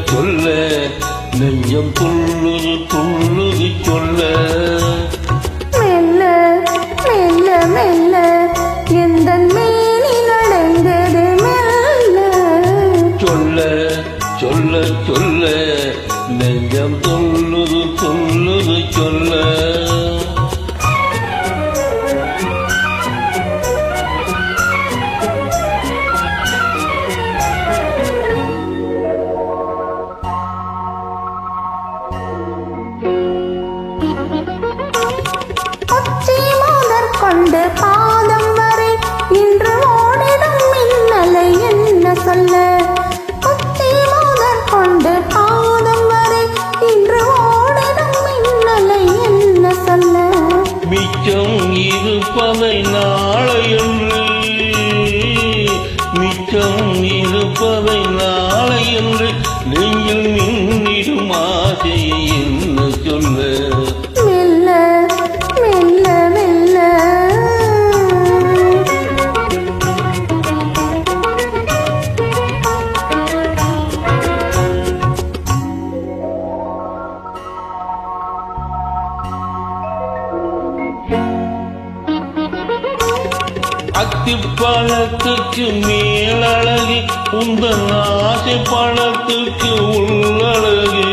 சொல்ல நெஞ்சம் துள்ளுது துள்ளுது சொல்ல மெல்ல மெல்ல மெல்ல எந்த மேனி நடந்தது மெல்ல சொல்ல சொல்ல சொல்ல நெஞ்சம் துள்ளுது துள்ளுது சொல்ல கொண்டு பாதம் வரை இன்று ஓடிடும் மின்னலை என்ன சொல்ல உச்சி முதற் கொண்டு பாதம் வரை இன்று ஓடிடும் மின்னலை என்ன சொல்ல மிச்சம் இருப்பதை நாளையன்று மிச்சம் இருப்பதை நாளையன்று நெஞ்சில் நின்றிடும் ஆசையை என்ன சொல்ல மெல்ல மெல்ல மெல்ல அத்திப்பழத்துக்கு மேலழகு உந்தன் ஆசை பழத்துக்கு உள்ளழகு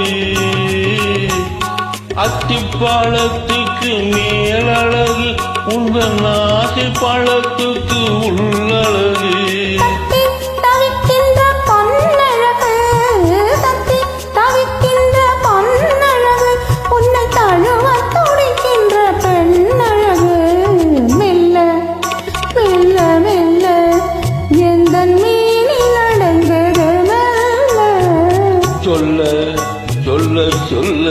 அத்திப்பழத்துக்கு மேலழகு உந்தன் ஆசை பழத்துக்கு உள்ளழகு சொல்ல சொல்ல சொல்ல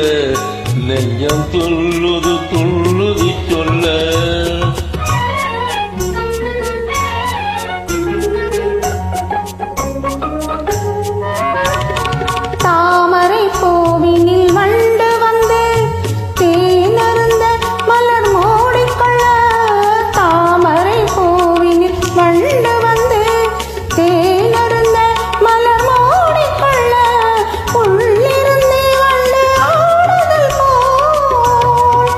நெஞ்சம் துள்ளுது துள்ளுது சொல்ல தாமரை பூவினில் வண்டு வந்து தேனருந்த மலர் மூடிக்கொள்ள தாமரை பூவினில் வண்டு வந்து தேனருந்த மலர் மூடிக்கொள்ள உள்ளிருந்தே வண்டு ஆடுதல் போல்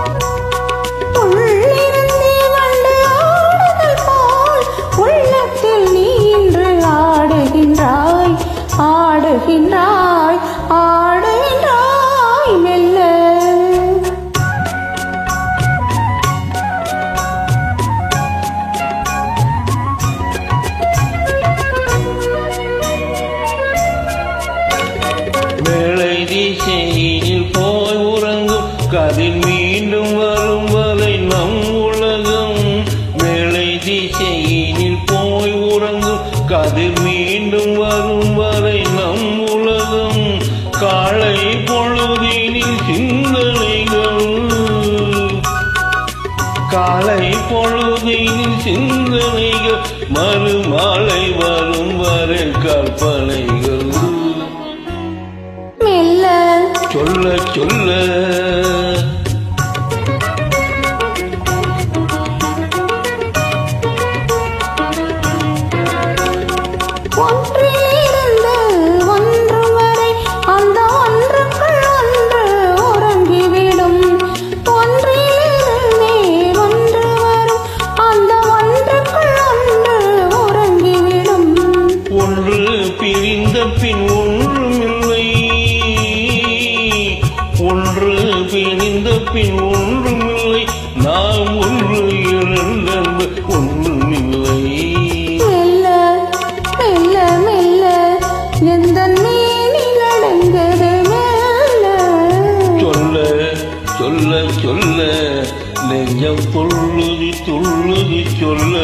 உள்ளிருந்தே வண்டு ஆடுதல் போல் உள்ளத்தில் நீ இன்று ஆடுகின்றாய் ஆடுகின்றாய் ஆடுகின்றாய் மெல்ல மேலை திசையில் போய் உறங்கும் கதில் மீண்டும் வரும் வரை நம் உலகம் மேலை திசையில் போய் உறங்கும் கதில் மீண்டும் வரும் வரை நம் உலகம் காலை பொழுதினில் சிந்தனைகள் காலை பொழுதினில் சிந்தனைகள் மறுமாலை வரும் வரை கற்பனைகள் மெல்ல சொல்ல சொல்ல ஒன்றிலிருந்து ஒன்று வரை அந்த ஒன்றுக்குள் ஒன்று உறங்கிவிடும் ஒன்றிலிருந்தே ஒன்று வரும் அந்த ஒன்றுக்குள் ஒன்று உறங்கிவிடும் ஒன்று பிரிந்த பின் ஒன்றுமில்லை ஒன்று பிரிந்த பின் ஒன்றுமில்லை நாம் ஒன்று இரண்டு ஒன்றுமில்லை மெல்ல மெல்ல மெல்ல எந்த மேனி நடந்தது மெல்ல சொல்ல சொல்ல சொல்ல நெஞ்சம் துள்ளுதி துள்ளுதி சொல்ல